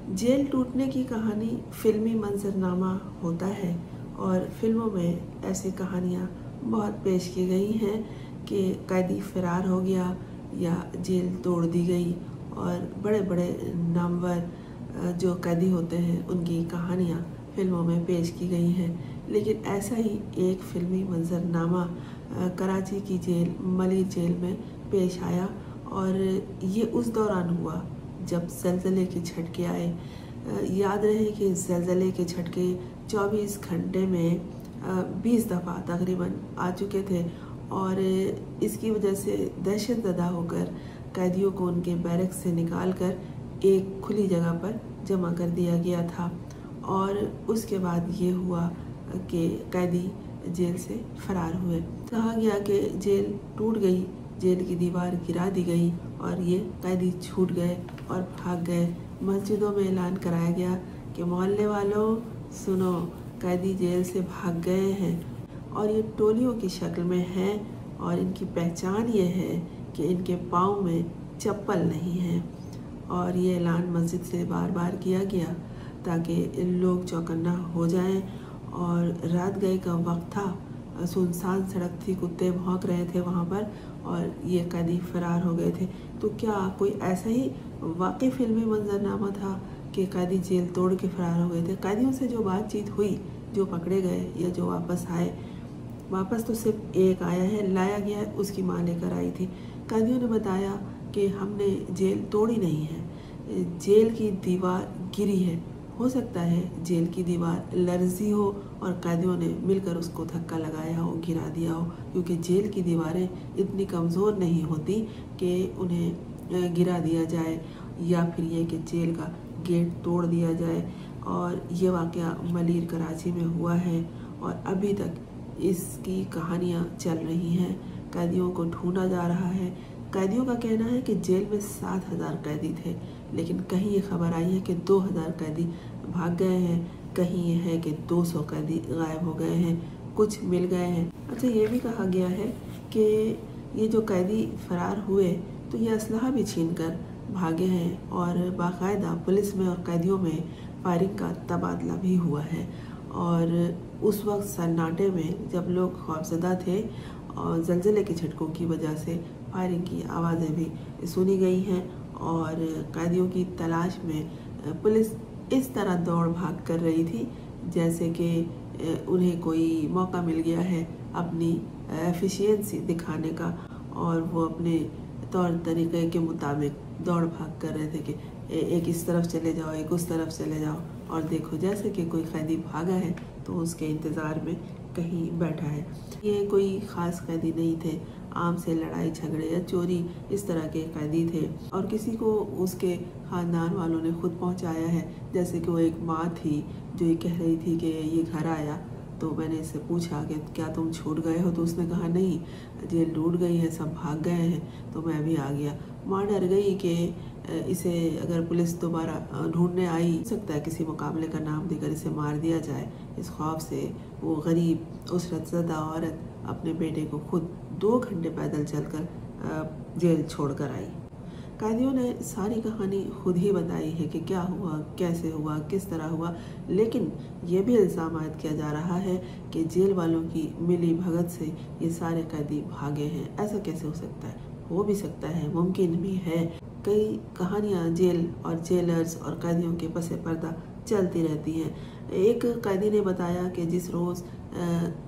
Jail टूटने की कहानी फिल्मी मंजरनामा होता है और फिल्मों में ऐसी कहानियाँ बहुत पेश की गई हैं कि कैदी फरार हो गया या जेल तोड़ दी गई और बड़े बड़े नामवर जो कैदी होते हैं उनकी कहानियाँ फिल्मों में पेश की गई हैं। लेकिन ऐसा ही एक फिल्मी मंजरनामा कराची की जेल मलिर जेल में पेश आया और ये उस दौरान हुआ जब ज़लज़ले के झटके आए। याद रहे कि ज़लज़ले के झटके 24 घंटे में 20 दफ़ा तकरीबन आ चुके थे और इसकी वजह से दहशतज़दा होकर कैदियों को उनके बैरक से निकालकर एक खुली जगह पर जमा कर दिया गया था और उसके बाद ये हुआ कि कैदी जेल से फरार हुए। कहा गया कि जेल टूट गई, जेल की दीवार गिरा दी गई और ये कैदी छूट गए और भाग गए। मस्जिदों में ऐलान कराया गया कि मोहल्ले वालों सुनो, कैदी जेल से भाग गए हैं और ये टोलियों की शक्ल में हैं और इनकी पहचान ये है कि इनके पाँव में चप्पल नहीं है। और ये ऐलान मस्जिद से बार बार किया गया ताकि लोग चौकन्ना हो जाएं। और रात गए का वक्त था, सुनसान सड़क थी, कुत्ते भौंक रहे थे वहाँ पर और ये कैदी फरार हो गए थे। तो क्या कोई ऐसा ही वाकई फिल्मी मंजरनामा था कि कैदी जेल तोड़ के फरार हो गए थे? कैदियों से जो बातचीत हुई, जो पकड़े गए या जो वापस आए, वापस तो सिर्फ एक आया है, लाया गया है, उसकी माँ लेकर आई थी। कैदियों ने बताया कि हमने जेल तोड़ी नहीं है, जेल की दीवार गिरी है। हो सकता है जेल की दीवार लर्जी हो और कैदियों ने मिलकर उसको धक्का लगाया हो, गिरा दिया हो, क्योंकि जेल की दीवारें इतनी कमज़ोर नहीं होती कि उन्हें गिरा दिया जाए या फिर ये कि जेल का गेट तोड़ दिया जाए। और ये वाक़या मलिर कराची में हुआ है और अभी तक इसकी कहानियाँ चल रही हैं। कैदियों को ढूंढा जा रहा है। कैदियों का कहना है कि जेल में 7,000 कैदी थे, लेकिन कहीं ये खबर आई है कि 2,000 कैदी भाग गए हैं, कहीं ये है कि 200 कैदी गायब हो गए हैं, कुछ मिल गए हैं। अच्छा, ये भी कहा गया है कि ये जो कैदी फरार हुए तो ये असलहा भी छीन कर भागे हैं और बाकायदा पुलिस में और कैदियों में फायरिंग का तबादला भी हुआ है। और उस वक्त सन्नाटे में जब लोग खौफजदा थे और ज़लज़ले के झटकों की वजह से फायरिंग की आवाज़ें भी सुनी गई हैं और कैदियों की तलाश में पुलिस इस तरह दौड़ भाग कर रही थी जैसे कि उन्हें कोई मौका मिल गया है अपनी एफिशिएंसी दिखाने का और वो अपने तौर तरीक़े के मुताबिक दौड़ भाग कर रहे थे कि एक इस तरफ चले जाओ, एक उस तरफ चले जाओ। और देखो, जैसे कि कोई कैदी भागा है तो उसके इंतज़ार में कहीं बैठा है। ये कोई ख़ास कैदी नहीं थे, आम से लड़ाई झगड़े या चोरी इस तरह के कैदी थे और किसी को उसके ख़ानदान वालों ने खुद पहुंचाया है। जैसे कि वो एक माँ थी जो ये कह रही थी कि ये घर आया तो मैंने इससे पूछा कि क्या तुम छूट गए हो, तो उसने कहा नहीं, जेल टूट गई है, सब भाग गए हैं, तो मैं भी आ गया। माँ डर गई कि इसे अगर पुलिस दोबारा ढूंढने आई, हो सकता है किसी मुकाबले का नाम देकर इसे मार दिया जाए। इस खौफ से वो गरीब उसरतज़दा औरत अपने बेटे को खुद 2 घंटे पैदल चलकर जेल छोड़कर आई। कैदियों ने सारी कहानी खुद ही बताई है कि क्या हुआ, कैसे हुआ, किस तरह हुआ। लेकिन ये भी इल्ज़ाम आयद किया जा रहा है कि जेल वालों की मिली भगत से ये सारे कैदी भागे हैं। ऐसा कैसे हो सकता है? हो भी सकता है, मुमकिन भी है। कई कहानियाँ जेल और जेलर्स और कैदियों के पसे पर्दा चलती रहती हैं। एक कैदी ने बताया कि जिस रोज़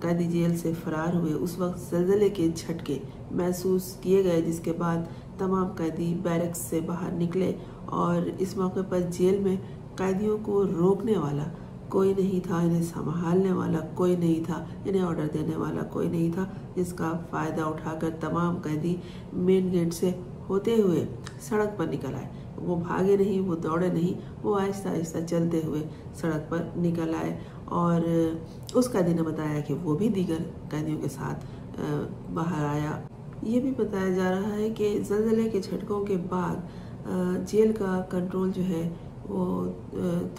कैदी जेल से फरार हुए उस वक्त ज़लज़ले के झटके महसूस किए गए, जिसके बाद तमाम कैदी बैरक्स से बाहर निकले और इस मौके पर जेल में कैदियों को रोकने वाला कोई नहीं था, इन्हें संभालने वाला कोई नहीं था, इन्हें ऑर्डर देने वाला कोई नहीं था, जिसका फ़ायदा उठाकर तमाम कैदी मेन गेट से होते हुए सड़क पर निकल आए। वो भागे नहीं, वो दौड़े नहीं, वो आहिस्ता आहिस्ता चलते हुए सड़क पर निकल आए। और उस कैदी ने बताया कि वो भी दीगर कैदियों के साथ बाहर आया। ये भी बताया जा रहा है कि ज़लज़ले के झटकों के बाद जेल का कंट्रोल जो है वो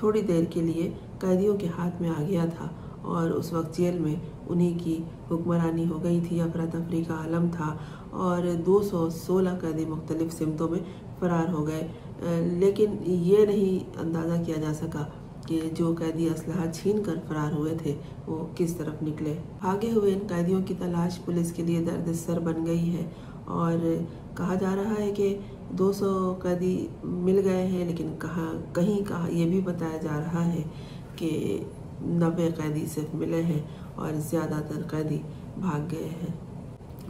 थोड़ी देर के लिए कैदियों के हाथ में आ गया था और उस वक्त जेल में उन्हीं की हुक्मरानी हो गई थी, अफरा तफरी का आलम था और 216 कैदी मुख्तलिफ सिमतों में फरार हो गए। लेकिन ये नहीं अंदाज़ा किया जा सका कि जो कैदी असलहा छीन कर फरार हुए थे वो किस तरफ निकले। भागे हुए इन कैदियों की तलाश पुलिस के लिए दर्द-ए-सर बन गई है और कहा जा रहा है कि 200 कैदी मिल गए हैं, लेकिन कहीं ये भी बताया जा रहा है कि 90 कैदी सिर्फ मिले हैं और ज़्यादातर कैदी भाग गए हैं।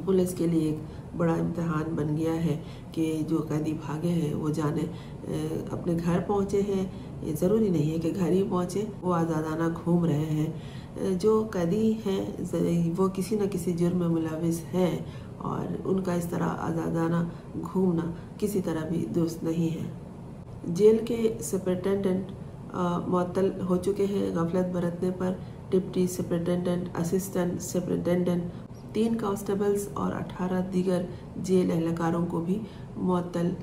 पुलिस के लिए एक बड़ा इम्तिहान बन गया है कि जो कैदी भागे हैं वो जाने अपने घर पहुंचे हैं। ये ज़रूरी नहीं है कि घर ही पहुंचे, वो आज़ादाना घूम रहे हैं। जो कैदी हैं वो किसी न किसी जुर्म में मुलविस हैं और उनका इस तरह आज़ादाना घूमना किसी तरह भी दुरुस्त नहीं है। जेल के सुपरिटेंडेंट मुअत्तल हो चुके हैं गफलत बरतने पर। Deputy superintendent, assistant superintendent, 3 constables और 18 दीगर जेल एहलकारों को भी मुअत्तल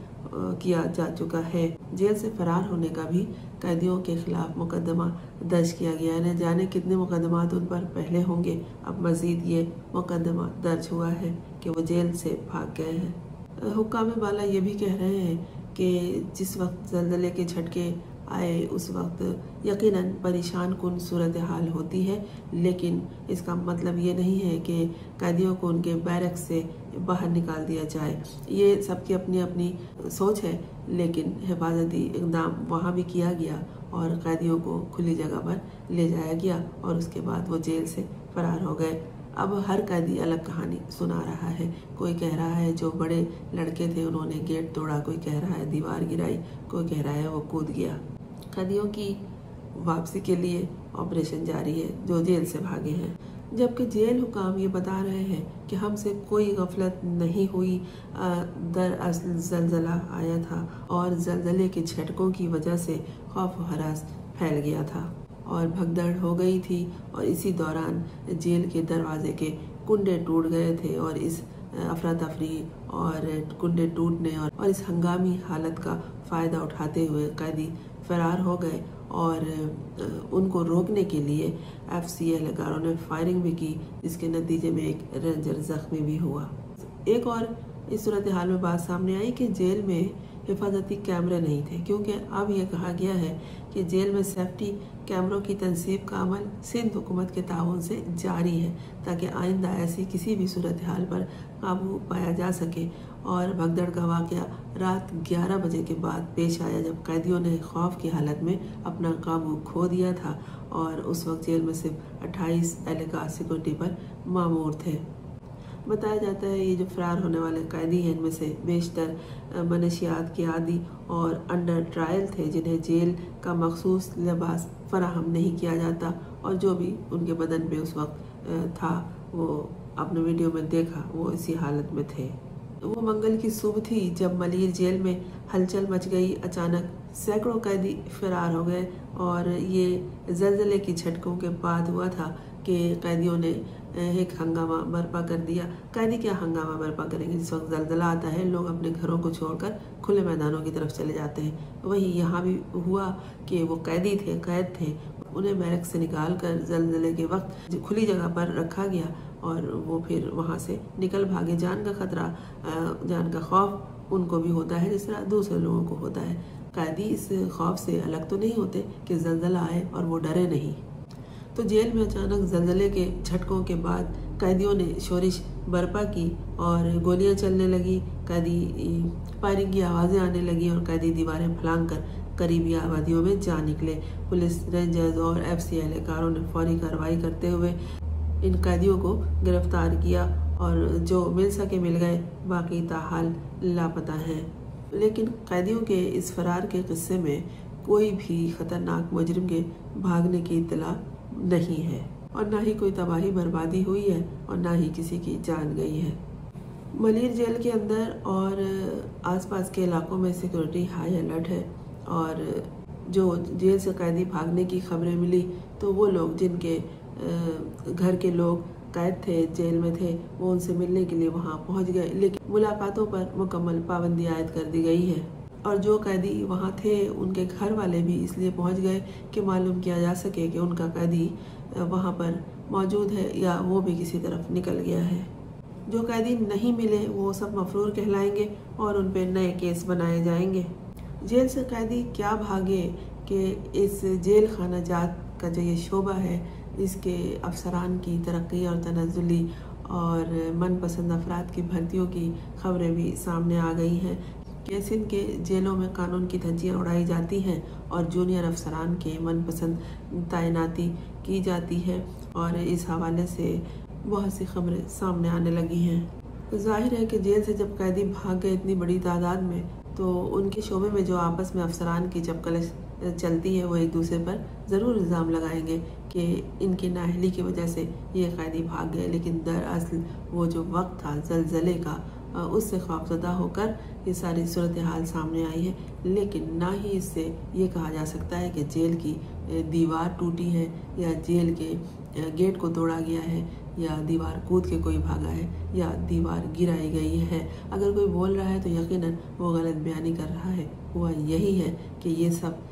किया जा चुका है। जेल से फरार होने का भी कैदियों के खिलाफ मुकदमा दर्ज किया गया है। न जाने कितने मुकदमात उन पर पहले होंगे, अब मजीद ये मुकदमा दर्ज हुआ है कि वो जेल से भाग गए हैं। हुक्काम बाला ये भी कह रहे हैं कि जिस वक्त ज़लज़ले के झटके आए उस वक्त यकीनन परेशान कुन सूरत हाल होती है, लेकिन इसका मतलब ये नहीं है कि कैदियों को उनके बैरक से बाहर निकाल दिया जाए। ये सबकी अपनी अपनी सोच है, लेकिन हिफाजती इक़दाम वहाँ भी किया गया और कैदियों को खुली जगह पर ले जाया गया और उसके बाद वो जेल से फरार हो गए। अब हर कैदी अलग कहानी सुना रहा है। कोई कह रहा है जो बड़े लड़के थे उन्होंने गेट तोड़ा, कोई कह रहा है दीवार गिराई, कोई कह रहा है वो कूद गया। कैदियों की वापसी के लिए ऑपरेशन जारी है जो जेल से भागे हैं, जबकि जेल हुकाम ये बता रहे हैं कि हमसे कोई गफलत नहीं हुई। दरअसल ज़लज़ला आया था और ज़लज़ले के झटकों की वजह से खौफ व हरास फैल गया था और भगदड़ हो गई थी और इसी दौरान जेल के दरवाजे के कुंडे टूट गए थे और इस अफरा तफरी और कुंडे टूटने और इस हंगामी हालत का फ़ायदा उठाते हुए कैदी फरार हो गए और उनको रोकने के लिए FCA एहलकारों ने फायरिंग भी की, जिसके नतीजे में एक रेंजर जख्मी भी हुआ। एक और इस सूरत हाल में बात सामने आई कि जेल में हिफाजती कैमरे नहीं थे, क्योंकि अब यह कहा गया है कि जेल में सेफ्टी कैमरों की तनसीब का अमल सिंध हुकूमत के ताउन से जारी है ताकि आइंदा ऐसी किसी भी सूरत हाल पर काबू पाया जा सके। और भगदड़ का वाक़या रात 11 बजे के बाद पेश आया जब कैदियों ने खौफ की हालत में अपना काबू खो दिया था और उस वक्त जेल में सिर्फ 28 एहलकार सिक्योरिटी पर मामूर थे। बताया जाता है ये जो फरार होने वाले कैदी हैं इनमें से बेशतर मनशियात के आदी और अंडर ट्रायल थे, जिन्हें जेल का मखसूस लिबास फराहम नहीं किया जाता और जो भी उनके बदन पे उस वक्त था वो आपने वीडियो में देखा वो इसी हालत में थे। वो मंगल की सुबह थी जब मलीर जेल में हलचल मच गई। अचानक सैकड़ों कैदी फरार हो गए और ये ज़लज़ले की झटकों के बाद हुआ था कि कैदियों ने एक हंगामा बर्पा कर दिया। कैदी क्या हंगामा बर्पा करेंगे, जिस वक्त ज़लज़ला आता है लोग अपने घरों को छोड़कर खुले मैदानों की तरफ चले जाते हैं। वहीं यहाँ भी हुआ कि वो कैदी थे, कैद थे, उन्हें बैरक से निकाल कर ज़लज़ले के वक्त खुली जगह पर रखा गया और वो फिर वहाँ से निकल भागे। जान का खतरा, जान का खौफ उनको भी होता है जिस तरह दूसरे लोगों को होता है। कैदी इस खौफ से अलग तो नहीं होते कि ज़लज़ला आए और वो डरे नहीं। तो जेल में अचानक ज़लज़ले के झटकों के बाद कैदियों ने शोरिश बर्पा की और गोलियां चलने लगी, कैदी फायरिंग की आवाज़ें आने लगी और कैदी दीवारें फलांग कर करीबी आबादियों में जा निकले। पुलिस, रेंजर्स और FCA एहलकारों ने फौरी कार्रवाई करते हुए इन कैदियों को गिरफ्तार किया और जो मिल सके मिल गए, बाकी ताहाल लापता हैं। लेकिन कैदियों के इस फरार के किस्से में कोई भी ख़तरनाक मुजरिम के भागने की इत्तला नहीं है और ना ही कोई तबाही बर्बादी हुई है और ना ही किसी की जान गई है। मलीर जेल के अंदर और आसपास के इलाकों में सिक्योरिटी हाई अलर्ट है और जो जेल से कैदी भागने की खबरें मिली तो वो लोग जिनके घर के लोग कैद थे, जेल में थे, वो उनसे मिलने के लिए वहाँ पहुँच गए, लेकिन मुलाकातों पर मुकम्मल पाबंदी आयद कर दी गई है। और जो कैदी वहाँ थे उनके घर वाले भी इसलिए पहुँच गए कि मालूम किया जा सके कि उनका कैदी वहाँ पर मौजूद है या वो भी किसी तरफ निकल गया है। जो कैदी नहीं मिले वो सब मफरूर कहलाएंगे और उन पर नए केस बनाए जाएंगे। जेल से कैदी क्या भागे कि इस जेल खाना जात का जो ये शोबा है, इसके अफसरान की तरक्की और तनज़्ज़ुली और मनपसंद अफराद की भर्तियों की खबरें भी सामने आ गई हैं कि सिंध के जेलों में कानून की धज्जियाँ उड़ाई जाती हैं और जूनियर अफसरान के मनपसंद तैनाती की जाती है। और इस हवाले से बहुत सी खबरें सामने आने लगी हैं। जाहिर है कि जेल से जब कैदी भाग गए इतनी बड़ी तादाद में, तो उनके शोबे में जो आपस में अफसरान की चपकल चलती है वो एक दूसरे पर ज़रूर इल्ज़ाम लगाएंगे कि इनकी नाअहली की वजह से ये कैदी भाग गए। लेकिन दरअसल वो जो वक्त था ज़लज़ले का, उससे खौफज़दा होकर ये सारी सूरत हाल सामने आई है। लेकिन ना ही इससे ये कहा जा सकता है कि जेल की दीवार टूटी है या जेल के गेट को तोड़ा गया है या दीवार कूद के कोई भागा है या दीवार गिराई गई है। अगर कोई बोल रहा है तो यकीनन वो गलत बयानी कर रहा है। हुआ यही है कि ये सब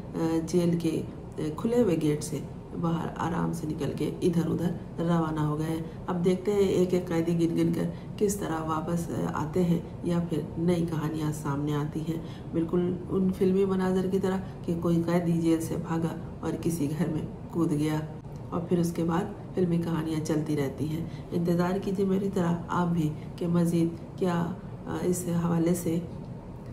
जेल के खुले हुए गेट से बाहर आराम से निकल के इधर उधर रवाना हो गए हैं। अब देखते हैं एक एक कैदी गिन गिन कर किस तरह वापस आते हैं या फिर नई कहानियाँ सामने आती हैं। बिल्कुल उन फिल्मी मनाजर की तरह कि कोई कैदी जेल से भागा और किसी घर में कूद गया और फिर उसके बाद फिल्मी कहानियाँ चलती रहती हैं। इंतज़ार कीजिए मेरी तरह आप भी कि मज़ीद क्या इस हवाले से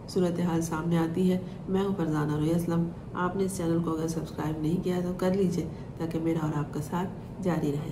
सूरत हाल सामने आती है। मैं हूँ फरजाना रोया असलम। आपने इस चैनल को अगर सब्सक्राइब नहीं किया है तो कर लीजिए ताकि मेरा और आपका साथ जारी रहे।